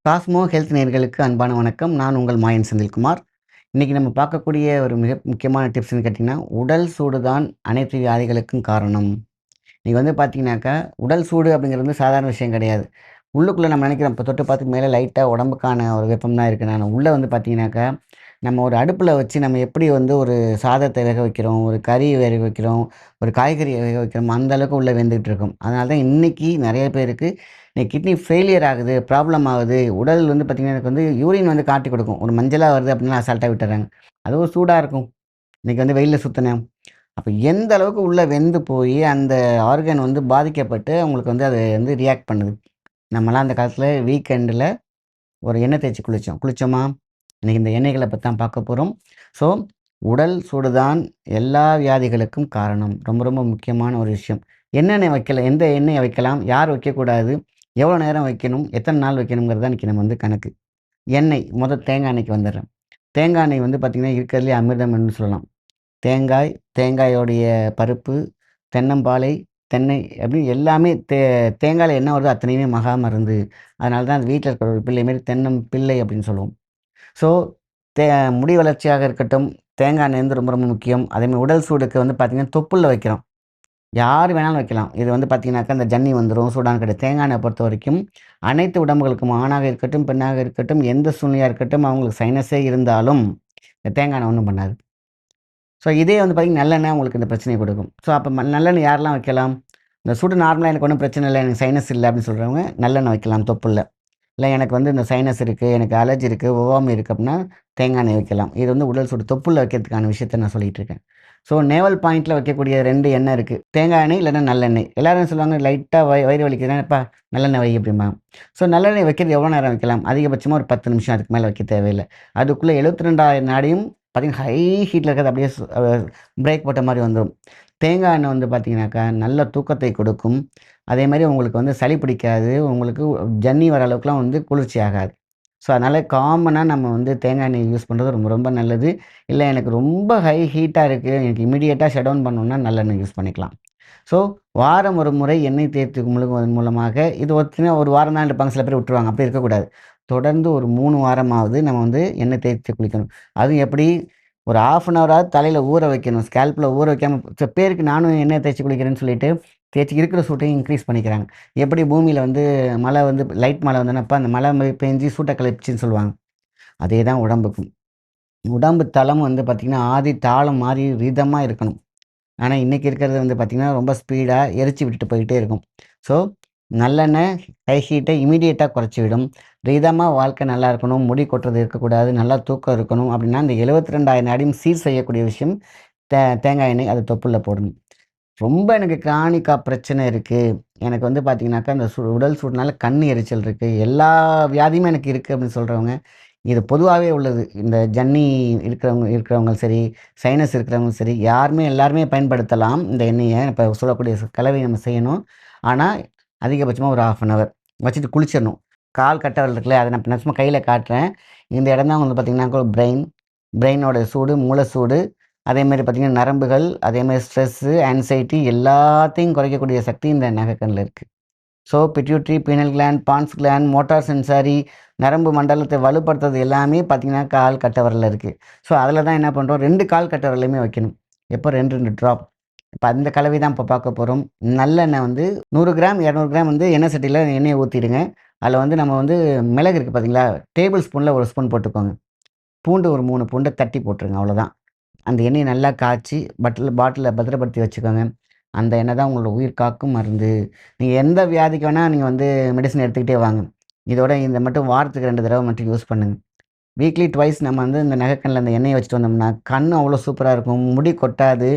Cosmo health நேயர்களுக்கு அன்பான வணக்கம். நான் உங்கள் மாயன் செந்தில்குமார். இன்னைக்கு நம்ம பார்க்கக்கூடிய ஒரு மிக முக்கியமான டிப்ஸ்ன்னு கேட்டிங்கன்னா, உடல் சூடு தான் அனைத்து வியாதிகளுக்கும் காரணம். நீங்க வந்து பார்த்தீங்கன்னாக்கா, உடல் சூடு அப்படிங்கிறது வந்து சாதாரண விஷயம் கிடையாது. உள்ளுக்குள்ள நம்ம நினைக்கிறோம், இப்போ தொட்டு பார்த்து மேல லைட்டா உடம்புக்கான ஒரு வெப்பம் தான் இருக்கு. ஆனா உள்ள வந்து பார்த்தீங்கன்னாக்கா, நம்ம ஒரு அடுப்புல வச்சு நம்ம எப்படி வந்து ஒரு சாதத்த வேக வைக்கிறோம், ஒரு கறி வேக வைக்கிறோம், ஒரு காய்கறிய வேக வைக்கிறோம், அந்த அளவுக்கு உள்ள வெந்துட்டு இருக்கும். அதனால தான் இன்னைக்கு நெறைய பேருக்கு கிட்னி ஃபெயிலியர் ஆகுது, ப்ராப்ளம் ஆகுது. உடல் வந்து பார்த்தீங்கன்னா, எனக்கு வந்து யூரின் வந்து காட்டிக் கொடுக்கும். ஒரு மஞ்சளா வருது அப்படின்னா அசால்ட்டா விட்டுர்றாங்க. அதுவும் சூடா இருக்கும். இன்னைக்கு வந்து வெயில்ல சுத்துனேன். அப்ப எந்த அளவுக்கு உள்ள வெந்து போயி, அந்த ஆர்கன் வந்து பாதிக்கப்பட்டு, அவங்களுக்கு வந்து அது வந்து ரியாக்ட் பண்ணுது. நம்மலாம் அந்த காலத்துல வீக்கெண்டுல ஒரு எண்ணெய் தேய்ச்சு குளிச்சோம். குளிச்சோமா? இன்னைக்கு இந்த எண்ணெய்கள பத்தி தான் பார்க்க போறோம். ஸோ, உடல் சூடுதான் எல்லா வியாதிகளுக்கும் காரணம். ரொம்ப ரொம்ப முக்கியமான ஒரு விஷயம். என்னென்ன வைக்கலாம்? எந்த எண்ணெய வைக்கலாம்? யார் வைக்கக்கூடாது? எவ்வளோ நேரம் வைக்கணும்? எத்தன நாள் வைக்கணுங்கிறது தான் இன்னைக்கு நம்ம வந்து கணக்கு. எண்ணெய், தேங்காய் எண்ணெய்க்கு வந்துர்றேன். தேங்காய் எண்ணெய் வந்து பார்த்தீங்கன்னா, இருக்கிறதுலயே அமிர்தம்ன்னு சொல்லலாம். தேங்காய், தேங்காயோடைய பருப்பு, தென்னம்பாலை, தென்னை அப்படின்னு எல்லாமே தேங்காய்ல என்ன வருதோ அத்தனையுமே மகா மருந்து. அதனால தான் அது வீட்ல இருக்கிற ஒரு பிள்ளை மாரி தென்னம் பிள்ளை அப்படின்னு சொல்லுவோம். ஸோ, தே முடி வளர்ச்சியாக இருக்கட்டும், தேங்காய் எண்ணெய் வந்து ரொம்ப ரொம்ப முக்கியம். அதேமாரி உடல் சூடுக்கு வந்து பார்த்தீங்கன்னா, தொப்புள்ல வைக்கிறோம். யார் வேணாலும் வைக்கலாம். இது வந்து பார்த்தீங்கன்னாக்கா, இந்த ஜன்னி வந்துரும், சூடான்னு கிடையாது. தேங்காய் எண்ணெய் பொறுத்தவரைக்கும் அனைத்து உடம்புகளுக்கும் ஆணாக இருக்கட்டும், பெண்ணாக இருக்கட்டும், எந்த சூழ்நிலையா இருக்கட்டும், அவங்களுக்கு சைனஸே இருந்தாலும், இந்த தேங்காய் எண்ணெய் ஒண்ணும் பண்ணாது. ஸோ இதே வந்து பார்த்தீங்கன்னா, நல்லெண்ணெய் உங்களுக்கு இந்த பிரச்சனைய கொடுக்கும். ஸோ அப்ப நல்லெண்ணெய் யாரெல்லாம் வைக்கலாம்? இந்த சுடு நார்மலா எனக்கு ஒண்ணும் பிரச்சனை இல்ல. எனக்கு சைனஸ் இல்ல அப்படின்னு சொல்றவங்க நல்லெண்ணெய் வைக்கலாம் தொப்புள்ல. இல்ல எனக்கு வந்து இந்த சைனஸ் இருக்கு, எனக்கு அலர்ஜி இருக்கு, ஒவ்வாமை இருக்கு அப்படின்னா தேங்காய் எண்ணெய் வைக்கலாம். இது வந்து உடல் சூடு தொப்புள்ல வைக்கிறதுக்கான விஷயத்த நான் சொல்லிட்டு இருக்கேன். ஸோ நேவல் பாயிண்ட்ல வைக்கக்கூடிய 2 எண்ணெய் இருக்கு. தேங்காய் எண்ணெய் இல்லன்னா நல்லெண்ணெய். எல்லாரும் என்ன சொல்லுவாங்க, லைட்டா வயிறு வலிக்குதுன்னா, "எப்பா நல்லெண்ணெய் வை" அப்படிம்பாங்க. ஸோ நல்லெண்ணெய் வைக்கிறது எவ்வளோ நேரம் வைக்கலாம்? அதிகபட்சமா ஒரு 10 நிமிஷம். அதுக்கு மேல வைக்க தேவையில்ல. அதுக்குள்ள 72,000 நாடியும் பார்த்தீங்கன்னா, ஹை ஹீட்ல இருக்கிறது அப்படியே பிரேக் போட்ட மாரி வந்துரும். தேங்காய் எண்ணெய் வந்து பார்த்தீங்கன்னாக்கா, நல்ல தூக்கத்தை கொடுக்கும். அதேமாரி உங்களுக்கு வந்து சளி பிடிக்காது. உங்களுக்கு ஜன்னி வர அளவுக்குலாம் வந்து குளிர்ச்சி ஆகாது. ஸோ, அதனால காமனா நம்ம வந்து தேங்காய் எண்ணெய் யூஸ் பண்றது ரொம்ப ரொம்ப நல்லது. இல்ல எனக்கு ரொம்ப ஹை ஹீட்டா இருக்கு. எனக்கு இமிடியேட்டா ஷட் டவுன் பண்ணணும்னா நல்லெண்ணெய் யூஸ் பண்ணிக்கலாம். ஸோ, வாரம் ஒரு முறை எண்ணெய் தேய்த்து முழுகுவதன் மூலமாக இது ஒரு வாரம் தான் எடுப்பாங்க. சில பேர் விட்டுருவாங்க. அப்படி இருக்கக்கூடாது. தொடர்ந்து ஒரு 3 வாரமாவது நம்ம வந்து எண்ணெய் தேய்த்து குளிக்கணும். அதுவும் எப்படி ஒரு 1/2 அன் ஹவராவது தலையில ஊற வைக்கணும். ஸ்கேல்ப்ல ஊற வைக்காம சில பேருக்கு நானும் எண்ணெய் தேய்ச்சு குளிக்கிறேன்னு சொல்லிட்டு, தேய்ச்சு இருக்கிற சூட்டையும் இன்க்ரீஸ் பண்ணிக்கிறாங்க. எப்படி பூமியில வந்து மழை வந்து லைட் மழை வந்தோன்னே, அந்த மழை பெஞ்சு சூட்ட கிளப்பிச்சுன்னு சொல்லுவாங்க. அதே தான் உடம்புக்கும். உடம்பு தளம் வந்து பார்த்தீங்கன்னா, ஆதி தாளம் மாரி ரிதமா இருக்கணும். ஆனா, இன்னைக்கு இருக்கிறது வந்து பார்த்தீங்கன்னா, ரொம்ப ஸ்பீடா எரிச்சு விட்டுட்டு போயிட்டே இருக்கும். ஸோ, நல்லெண்ணெய் ஹை ஹீட்ட இமிடியேட்டா குறைச்சு விடும். ரிதமா வாழ்க்கை நல்லா இருக்கணும், முடி கொட்டுறது இருக்கக்கூடாது, நல்லா தூக்கம் இருக்கணும் அப்படின்னா, இந்த 72,000 அடியும் சீர் செய்யக்கூடிய விஷயம் தேங்காய் எண்ணெய். அது தொப்புள்ள போடணும். ரொம்ப எனக்கு கிரானிக்கா பிரச்சனை இருக்கு. எனக்கு வந்து பார்த்தீங்கன்னாக்கா, இந்த உடல் சூடுனால கண் எரிச்சல் இருக்கு. எல்லா வியாதியுமே எனக்கு இருக்கு அப்படின்னு சொல்றவங்க, இது பொதுவாவே உள்ளது. இந்த ஜன்னி இருக்கிறவங்க சரி, சைனஸ் இருக்கிறவங்க சரி, எல்லாருமே பயன்படுத்தலாம். இந்த எண்ணெய இப்ப சொல்லக்கூடிய கலவை நம்ம செய்யணும். ஆனா, அதிகபட்சமா ஒரு 1/2 அன் ஹவர் வச்சுட்டு குளிச்சிரணும். கால் கட்டை விரல் இருக்குல்ல, அத நான் சும்மா கையில காட்டுறேன். இந்த இடம் தான் வந்து பார்த்தீங்கன்னாக்கா பிரெயினோட சூடு, மூளை சூடு. அதேமாரி பார்த்தீங்கன்னா, நரம்புகள், அதேமாரி ஸ்ட்ரெஸ்ஸு, ஆங்சைட்டி எல்லாத்தையும் குறைக்கக்கூடிய சக்தி இந்த நகக்கண்ல இருக்கு. So, pituitary, pineal gland, pons gland, motor sensory, நரம்பு மண்டலத்தை வலுப்படுத்துறது எல்லாமே பார்த்தீங்கன்னா, கால் கட்டை விரல்ல இருக்கு. ஸோ, அதில தான் என்ன பண்றோம், 2 கால் கட்டை விரலையுமே வைக்கணும். எப்போ 2, 2 ட்ராப். இப்ப அந்த கலவை தான் இப்ப பார்க்க போறோம். நல்லெண்ணெய் வந்து 100 கிராம், 200 கிராம் வந்து எண்ணெய் சட்டியில எண்ணெய ஊத்திடுங்க. அதில வந்து நம்ம வந்து மிளகு இருக்கு பார்த்தீங்களா, டேபிள் ஸ்பூன்ல 1 ஸ்பூன் போட்டுக்கோங்க. பூண்டு ஒரு 3 பூண்ட தட்டி போட்டுருங்க. அவ்வளோதான். அந்த எண்ணெய நல்லா காய்ச்சி பாட்டில்ல பத்திரப்படுத்தி வச்சுக்கோங்க. அந்த எண்ணெய் தான் உங்களோட உயிர் காக்கும் மருந்து. நீங்க எந்த வியாதிக்கு வேணா நீங்க வந்து மெடிசின் எடுத்துக்கிட்டே வாங்க. இதோட இத மட்டும் வாரத்துக்கு 2 தடவ மட்டும் யூஸ் பண்ணுங்க. வீக்லி ட்வைஸ் நம்ம வந்து இந்த நகைக்கண்ல அந்த எண்ணெய வச்சுட்டு வந்தோம்னா, கண் அவ்வளோ சூப்பரா இருக்கும். முடி கொட்டாது.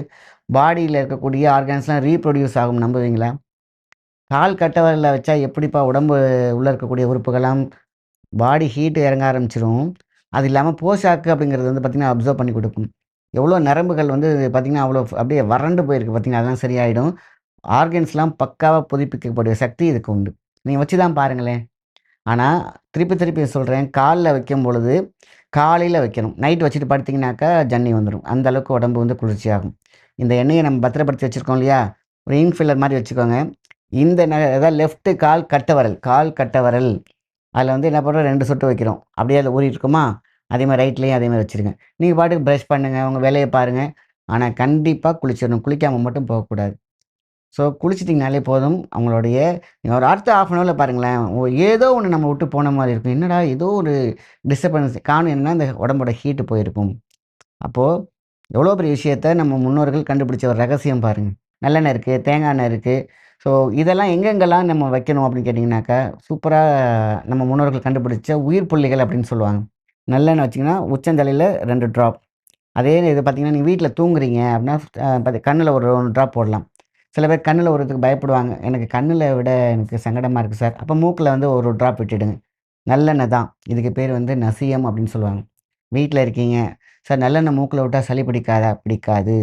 பாடியில இருக்கக்கூடிய ஆர்கான்ஸ்லாம் ரீப்ரொடியூஸ் ஆகும் நம்புவீங்களா? கால் கட்டை விரல்ல வச்சா எப்படிப்பா உடம்பு உள்ள இருக்கக்கூடிய உறுப்புகள்லாம் பாடி ஹீட் இறங்க ஆரம்பிச்சுரும். அது இல்லாம போஷாக்கு அப்படிங்கிறது வந்து பார்த்தீங்கன்னா, அப்சர்வ் பண்ணி குடுக்கும். எவ்வளோ நரம்புகள் வந்து பார்த்தீங்கன்னா, அவ்வளோ அப்படியே வறண்டு போயிருக்கு பார்த்தீங்கன்னா, அதெல்லாம் சரியாயிடும். ஆர்கன்ஸ்லாம் பக்காவா புதுப்பிக்கக்கூடிய சக்தி இதுக்கு உண்டு. நீங்க வச்சு தான் பாருங்களேன். ஆனா, திருப்பி திருப்பி சொல்றேன். கால்ல வைக்கும்பொழுது, காலையில வைக்கணும். நைட் வச்சுட்டு படுத்தீங்கன்னாக்கா, ஜன்னி வந்துரும். அந்த அளவுக்கு உடம்பு வந்து குளிர்ச்சியாகும். இந்த எண்ணெய நம்ம பத்திரப்படுத்தி வச்சிருக்கோம் இல்லையா? ஒரு இன்ஃபில்லர் மாரி வச்சுக்கோங்க. இந்த அதாவது லெஃப்ட் கால் கட்டை விரல் அதில வந்து என்ன பண்ணுறோம் 2 சொட்டு வைக்கிறோம். அப்படியே அதில ஊறிட்டு இருக்குமா, அதே மாரி ரைட்லயும் அதே மாரி வச்சுருங்க. நீங்க பாட்டுக்கு பிரஷ் பண்ணுங்க, உங்க வேலைய பாருங்க. ஆனா கண்டிப்பா குளிச்சிரணும். குளிக்காம மட்டும் போகக்கூடாது. ஸோ குளிச்சிட்டிங்கனாலே போதும். அவங்களுடைய நீங்க ஒரு அடுத்த 1/2 அன் ஹவர்ல பாருங்களேன், ஏதோ ஒண்ணு நம்ம விட்டு போன மாரி இருக்கும். என்னடா ஏதோ ஒரு டிஸ்டர்பன்ஸ் காரணம் என்னன்னா, இந்த உடம்போட ஹீட் போயிருக்கும். அப்போ எவ்வளோ பெரிய விஷயத்த நம்ம முன்னோர்கள் கண்டுபிடிச்ச ஒரு ரகசியம் பாருங்க. நல்லெண்ணெய் இருக்கு, தேங்காய் எண்ணெய் இருக்கு. ஸோ இதெல்லாம் எங்கெங்கெல்லாம் நம்ம வைக்கணும் அப்படின்னு கேட்டிங்கனாக்கா, சூப்பரா நம்ம முன்னோர்கள் கண்டுபிடிச்ச உயிர் புள்ளிகள் அப்படின்னு சொல்லுவாங்க. நல்லெண்ணெய் வச்சீங்கன்னா, உச்சந்தலையில 2 ட்ராப். அதே இது பார்த்தீங்கன்னா, நீங்க வீட்ல தூங்குறீங்க அப்படின்னா, கண்ணுல ஒரு 1 ட்ராப் போடலாம். சில பேர் கண்ணுல விடுறதுக்கு பயப்படுவாங்க. எனக்கு கண்ணுல விட எனக்கு சங்கடமா இருக்கு சார். அப்ப மூக்குல வந்து ஒரு ட்ராப் விட்டுடுங்க. நல்லெண்ணெய் தான். இதுக்கு பேர் வந்து நசியம் அப்படின்னு சொல்லுவாங்க. வீட்ல இருக்கீங்க, சார் நல்லெண்ணெய் மூக்குல விட்டா சளி பிடிக்காதா? பிடிக்காது.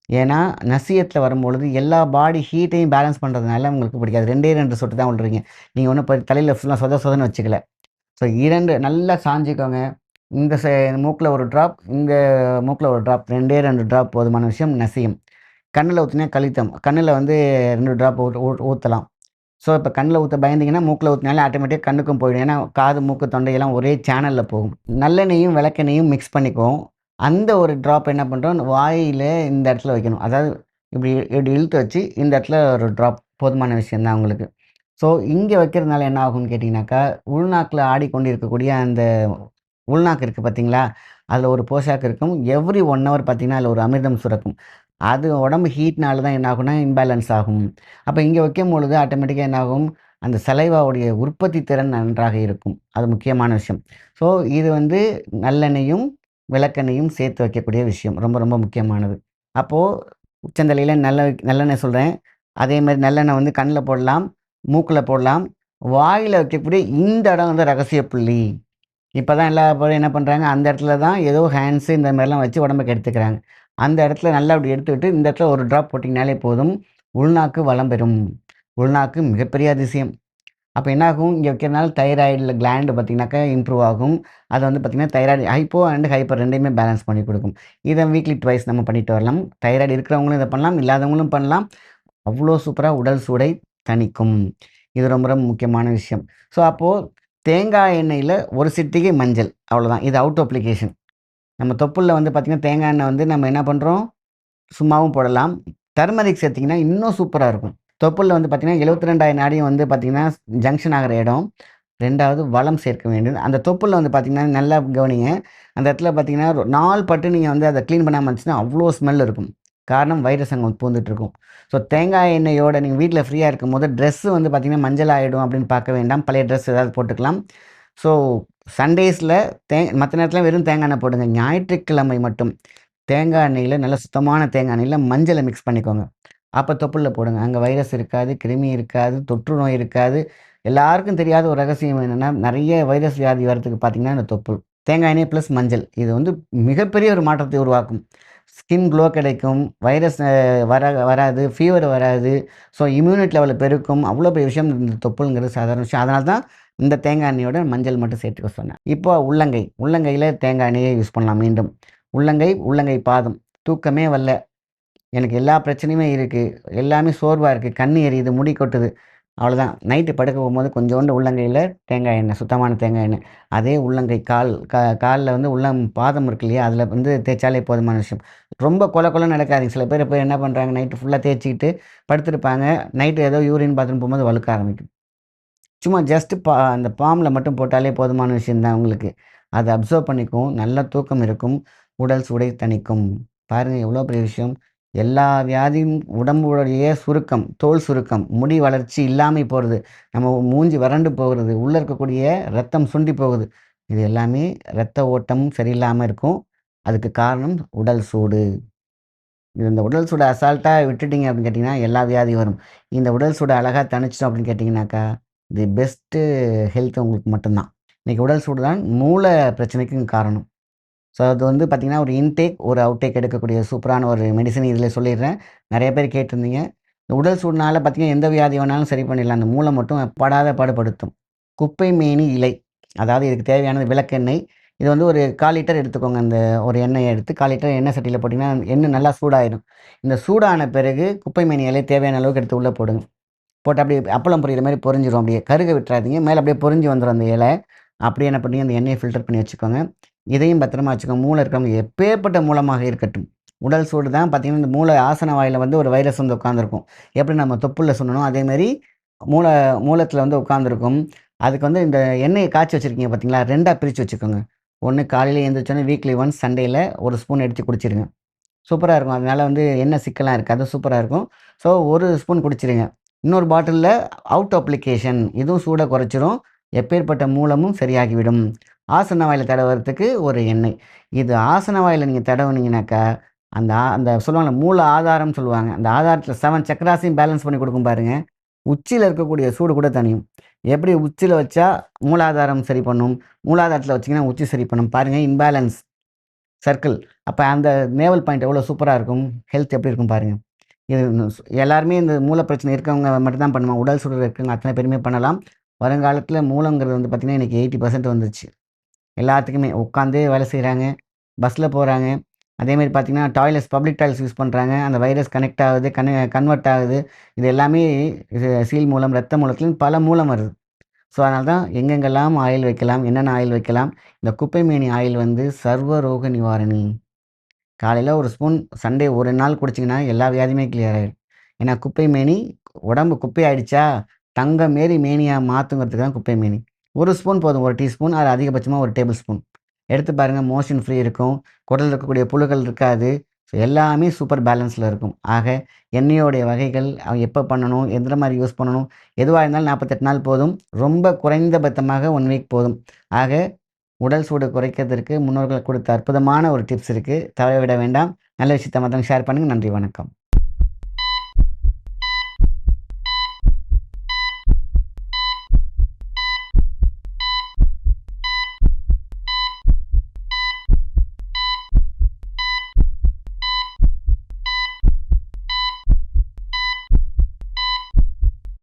ஏன்னா, நசியத்துல வரும்பொழுது எல்லா பாடி ஹீட்டையும் பேலன்ஸ் பண்றதுனால உங்களுக்கு பிடிக்காது. 2டே 2 சொட்டு தான் விடுறீங்க. நீங்க ஒண்ணும் தலையில ஃபுல்லா சொத சொதன்னு வச்சுக்கல. ஸோ 2 நல்லா சாஞ்சுக்கோங்க. இந்த மூக்குல ஒரு ட்ராப், இங்க மூக்குல ஒரு ட்ராப். 2டே 2 ட்ராப் போதுமான விஷயம் நசியம். கண்ணுல ஊத்துனீங்கன்னா கழித்தம். கண்ணுல வந்து 2 ட்ராப் ஊத்தலாம். ஸோ, இப்ப கண்ல ஊத்த பயந்தீங்கன்னா, மூக்குல ஊத்துனாலே ஆட்டோமேட்டிக்கா கண்ணுக்கும் போயிடும். ஏன்னா, காது, மூக்கு, தொண்டையெல்லாம் ஒரே சேனல்ல போகும். நல்லெண்ணெயும், விளக்கெண்ணெயும் மிக்ஸ் பண்ணிக்குவோம். அந்த ஒரு ட்ராப் என்ன பண்றோம், வாயில இந்த இடத்துல வைக்கணும். அதாவது இப்டி இப்டி இழுத்து வச்சு, இந்த இடத்துல ஒரு ட்ராப் போதுமான விஷயம் தான் உங்களுக்கு. ஸோ, இங்க வைக்கிறதுனால என்ன ஆகும்னு கேட்டீங்கன்னாக்கா, உள்நாக்குல ஆடிக்கொண்டு அந்த உள்நாக்கு இருக்கு பார்த்தீங்களா? அதுல ஒரு போஷாக்கு இருக்கும். எவ்ரி 1 ஹவர் பார்த்தீங்கன்னா, அதுல ஒரு அமிர்தம் சுரக்கும். அது உடம்பு ஹீட்னால தான் என்ன ஆகும்னா, இம்பேலன்ஸ் ஆகும். அப்ப இங்க வைக்கும்பொழுது ஆட்டோமேட்டிக்கா என்ன ஆகும், அந்த சலைவாவுடைய உற்பத்தி திறன் நன்றாக இருக்கும். அது முக்கியமான விஷயம். ஸோ, இது வந்து நல்லெண்ணெயும், விளக்கெண்ணெயும் சேர்த்து வைக்கக்கூடிய விஷயம். ரொம்ப ரொம்ப முக்கியமானது. அப்போ உச்சந்தலையில நல்லெண்ணெய் சொல்றேன். அதே மாரி நல்லெண்ணெய் வந்து கண்ல போடலாம், மூக்குல போடலாம். வாயில வைக்கக்கூடிய இந்த இடம் வந்து ரகசிய புள்ளி. இப்ப தான் எல்லா பேரும் என்ன பண்றாங்க, அந்த இடத்துல தான் ஏதோ ஹேண்ட்ஸு இந்த மாரிலாம் வச்சு உடம்ப கெடுத்துக்கிறாங்க. அந்த இடத்துல நல்லா அப்படி எடுத்துவிட்டு, இந்த இடத்துல ஒரு ட்ராப் போட்டீங்கனாலே போதும். உள்நாக்கு வளம் பெறும். உள்நாக்கு மிகப்பெரிய அதிசயம். அப்ப என்னாகும், இங்க வைக்கிறனால தைராய்டுல கிளாண்ட் பார்த்தீங்கன்னாக்கா இம்ப்ரூவ் ஆகும். அது வந்து பார்த்தீங்கன்னா, தைராய்டு ஹைப்போ அண்ட் ஹைப்பர் 2யுமே பேலன்ஸ் பண்ணி குடுக்கும். இத வீக்லி ட்வைஸ் நம்ம பண்ணிட்டு வரலாம். தைராய்டு இருக்கிறவங்களும் இத பண்ணலாம், இல்லாதவங்களும் பண்ணலாம். அவ்ளோ சூப்பரா உடல் சூடை தணிக்கும். இது ரொம்ப ரொம்ப முக்கியமான விஷயம். ஸோ, அப்போ தேங்காய் எண்ணெயில ஒரு சிட்டிகை மஞ்சள். அவ்வளோதான். இது அவுட் அப்ளிகேஷன். நம்ம தொப்புள்ல வந்து பார்த்தீங்கன்னா, தேங்காய் எண்ணெய் வந்து நம்ம என்ன பண்றோம், சும்மாவும் போடலாம். டர்மரிக் சேர்த்தீங்கன்னா, இன்னும் சூப்பரா இருக்கும். தொப்புள்ல வந்து பார்த்தீங்கன்னா, 72,000 நாடியும் வந்து பார்த்தீங்கன்னா, ஜங்ஷன் ஆகுற இடம். 2வது வளம் சேர்க்க வேண்டியது. அந்த தொப்புள்ல வந்து பார்த்தீங்கன்னா, நல்லா கவனிங்க. அந்த இடத்துல பார்த்தீங்கன்னா, நாள் பட்டு நீங்க வந்து அத கிளீன் பண்ணாம இருந்துச்சுன்னா, அவ்ளோ ஸ்மெல் இருக்கும். காரணம் வைரஸ் அங்க பூந்துட்டு இருக்கும். ஸோ தேங்காய் எண்ணெயோட நீங்க வீட்ல ஃப்ரீயா இருக்கும்போது, ட்ரெஸ் வந்து பார்த்தீங்கன்னா, மஞ்சள் ஆயிடும் அப்படின்னு பார்க்க வேண்டாம். பழைய ட்ரெஸ் ஏதாவது போட்டுக்கலாம். ஸோ சண்டேஸ்ல மத்த நேரத்துல வெறும் தேங்காய் எண்ணெய் போடுங்க. ஞாயிற்றுக்கிழமை மட்டும் தேங்காய் எண்ணெயில நல்ல சுத்தமான தேங்காய் எண்ணெயில மஞ்சள மிக்ஸ் பண்ணிக்கோங்க. அப்ப தொப்புள்ல போடுங்க. அங்க வைரஸ் இருக்காது, கிருமி இருக்காது, தொற்று நோய் இருக்காது. எல்லாருக்கும் தெரியாத ஒரு ரகசியம் என்னன்னா, நெறைய வைரஸ் வியாதி வரதுக்கு பார்த்தீங்கன்னா, இந்த தொப்புள். தேங்காய் எண்ணெய் பிளஸ் மஞ்சள். இது வந்து மிகப்பெரிய ஒரு மாற்றத்தை உருவாக்கும். ஸ்கின் க்ளோ கிடைக்கும். வைரஸ் வராது. ஃபீவர் வராது. ஸோ இம்யூனிட்டி லெவல பெருக்கும். அவ்வளோ பெரிய விஷயம் இந்த தொப்புள்ங்கிறது சாதாரண விஷயம். அதனால தான் இந்த தேங்காய் எண்ணெயோட மஞ்சள் மட்டும் சேர்த்துக்க சொன்னேன். இப்போ உள்ளங்கை. உள்ளங்கையில தேங்காய் எண்ணெயே யூஸ் பண்ணலாம் மீண்டும். உள்ளங்கை, உள்ளங்கை பாதம். தூக்கமே வரல. எனக்கு எல்லா பிரச்சனையுமே இருக்கு. எல்லாமே சோர்வா இருக்கு. கண்ணு எரியுது, முடி கொட்டுது. அவ்வளோதான். நைட்டு படுக்க போம்போது கொஞ்சோண்டு உள்ளங்கையில தேங்காய் எண்ணெய், சுத்தமான தேங்காய் எண்ணெய். அதே உள்ளங்கை கால்ல வந்து பாதம் இருக்கு இல்லையா? அதில வந்து தேய்ச்சாலே போதுமான விஷயம். ரொம்ப கொல கொலன்னு நடக்காதீங்க. சில பேர் என்ன பண்றாங்க, நைட்டு ஃபுல்லா தேய்ச்சுக்கிட்டு படுத்திருப்பாங்க. நைட்டு ஏதோ யூரின் பாத்ரூம் போம்போது வழுக்க ஆரம்பிக்கும். சும்மா ஜஸ்ட் அந்த பாம்ல மட்டும் போட்டாலே போதுமான விஷயம் தான் உங்களுக்கு. அத அப்சர்வ் பண்ணிக்கும். நல்ல தூக்கம் இருக்கும். உடல் சூடை தணிக்கும். பாருங்க எவ்வளோ பெரிய விஷயம். எல்லா வியாதியும் உடம்புடைய சுருக்கம், தோல் சுருக்கம், முடி வளர்ச்சி இல்லாமை போறது, நம்ம மூஞ்சி வறண்டு போகுறது, உள்ள இருக்கக்கூடிய ரத்தம் சுண்டி போகுது. இது எல்லாமே ரத்த ஓட்டம் சரியில்லாம இருக்கும். அதுக்கு காரணம் உடல் சூடு. இந்த உடல் சூட அசால்ட்டா விட்டுட்டீங்க அப்படின்னு கேட்டீங்கன்னா, எல்லா வியாதியும் வரும். இந்த உடல் சூட அழகா தணிச்சுட்டோம் அப்படின்னு கேட்டீங்கன்னாக்கா, தி பெஸ்ட்டு ஹெல்த் உங்களுக்கு மட்டும் தான். இன்னைக்கு உடல் சூடு தான் மூல பிரச்சனைக்கும் காரணம். ஸோ அது வந்து பார்த்தீங்கன்னா, ஒரு இன்டேக், ஒரு அவுட்டேக் எடுக்கக்கூடிய சூப்பரான ஒரு மெடிசின் இதில சொல்லிடுறேன். நெறைய பேர் கேட்டிருந்தீங்க. இந்த உடல் சூடுனால பார்த்தீங்கன்னா, எந்த வியாதி வேணாலும் சரி பண்ணிடலாம். அந்த மூளை மட்டும் படாத பாடுபடுத்தும். குப்பை மேனி இலை. அதாவது இதுக்கு தேவையானது விளக்கெண்ணெய். இது வந்து ஒரு 1/4 லிட்டர் எடுத்துக்கோங்க. அந்த ஒரு எண்ணெய எடுத்து 1/4 லிட்டர் எண்ணெய் சட்டியில போட்டீங்கன்னா, எண்ணெய் நல்லா சூடாயிடும். இந்த சூடான பிறகு குப்பை மேனி இலைய தேவையான அளவுக்கு எடுத்து உள்ள போடுங்க. போட்டு அப்படியே அப்பளம் பொரியிற மாரி பொரிஞ்சிரும் அப்படியே. கருக விட்டுறாதீங்க. மேல அப்படியே பொரிஞ்சு வந்துரும் அந்த இலை. அப்படியே என்ன பண்ணி அந்த எண்ணெய ஃபில்டர் பண்ணி வச்சுக்கோங்க. இதையும் பத்திரமா வச்சுக்கோங்க. மூளை இருக்கிறவங்க எப்பேர்ப்பட்ட மூலமாக இருக்கட்டும். உடல் சூடு தான் பார்த்தீங்கன்னா, இந்த மூளை ஆசன வாயில வந்து ஒரு வைரஸ் வந்து உட்காந்துருக்கும். எப்படி நம்ம தொப்புள்ல சொன்னனோ, அதேமாரி மூல மூலத்தில வந்து உட்காந்துருக்கும். அதுக்கு வந்து இந்த எண்ணெய காய்ச்சி வச்சிருக்கீங்க பார்த்தீங்களா, 2ஆ பிரிச்சு வச்சுக்கோங்க. ஒண்ணு காலையில எந்திரிச்சோனே வீக்லி ஒன்ஸ் சண்டேல 1 ஸ்பூன் எடுத்து குடிச்சிருங்க. சூப்பரா இருக்கும். அதனால வந்து எண்ணெய் சிக்கலாம் இருக்காது. சூப்பரா இருக்கும். ஸோ 1 ஸ்பூன் குடிச்சிருங்க. இன்னொரு பாட்டில்ல அவுட் அப்ளிகேஷன் இதுவும் சூட குறைச்சிரும். எப்பேர்ப்பட்ட மூலமும் சரியாகிவிடும். ஆசன வாயில தடவுறதுக்கு ஒரு எண்ணெய். இது ஆசன வாயில நீங்க தடவுனீங்கனாக்கா, அந்த சொல்லுவாங்கல்ல மூல ஆதாரம் சொல்லுவாங்க. அந்த ஆதாரத்தில 7 சக்ராஸையும் பேலன்ஸ் பண்ணி குடுக்கும் பாருங்க. உச்சியில இருக்கக்கூடிய சூடு கூட தணியும். எப்படி உச்சியில வச்சா மூலாதாரம் சரி பண்ணும். மூலாதாரத்தில வச்சீங்கன்னா உச்சி சரி பண்ணும். பாருங்க இம்பேலன்ஸ் சர்க்கிள். அப்ப அந்த நேவல் பாயிண்ட் எவ்வளோ சூப்பரா இருக்கும். ஹெல்த் எப்படி இருக்கும் பாருங்க. இது எல்லாருமே இந்த மூல பிரச்சனை இருக்கவங்க மட்டும் தான் பண்ணுவாங்க. உடல் சூடு இருக்கவங்க அத்தனை பேருமே பண்ணலாம். வருங்காலத்தில மூலங்கிறது வந்து பார்த்தீங்கன்னா, இன்னைக்கு 80% வந்துருச்சு. எல்லாத்துக்குமே உட்காந்தே வேலை செய்றாங்க. பஸ்ல போறாங்க. அதேமாரி பார்த்தீங்கன்னா, பப்ளிக் டாய்லெட்ஸ் யூஸ் பண்றாங்க. அந்த வைரஸ் கனெக்ட் ஆகுது, கன்வெர்ட் ஆகுது. இது எல்லாமே சீல் மூலம், ரத்த மூலத்திலயும் பல மூலம் வருது. ஸோ, அதனால தான் எங்கெங்கெல்லாம் ஆயில் வைக்கலாம், என்னென்ன ஆயில் வைக்கலாம். இந்த குப்பைமேனி ஆயில் வந்து சர்வ ரோக நிவாரணி. காலையில 1 ஸ்பூன் சண்டே 1 நாள் குடிச்சீங்கன்னா, எல்லா வியாதியுமே கிளியர் ஆயிரும். ஏன்னா குப்பை மேனி உடம்பு குப்பையாயிடுச்சா, தங்கம் மேரி மேனியா மாத்துங்கிறதுக்கு தான் குப்பை மேனி. 1 ஸ்பூன் போதும். 1 டீஸ்பூன் அது அதிகபட்சமா 1 டேபிள் ஸ்பூன். எடுத்து பாருங்க மோஷன் ஃப்ரீ இருக்கும். குடல்ல இருக்கக்கூடிய புழுக்கள் இருக்காது. ஸோ எல்லாமே சூப்பர் பேலன்ஸ்ல இருக்கும். ஆக எண்ணெயோடைய வகைகள் எப்ப பண்ணணும், எந்த மாரி யூஸ் பண்ணணும், எதுவா இருந்தாலும் 48 நாள் போதும். ரொம்ப குறைந்தபட்சமாக 1 வீக் போதும். ஆக உடல் சூடு குறைக்கிறதற்கு முன்னோர்கள் கொடுத்த அற்புதமான ஒரு டிப்ஸ் இருக்கு. தவற விட வேண்டாம். நல்ல விஷயத்த மத்தவங்க ஷேர் பண்ணுங்க. நன்றி, வணக்கம்.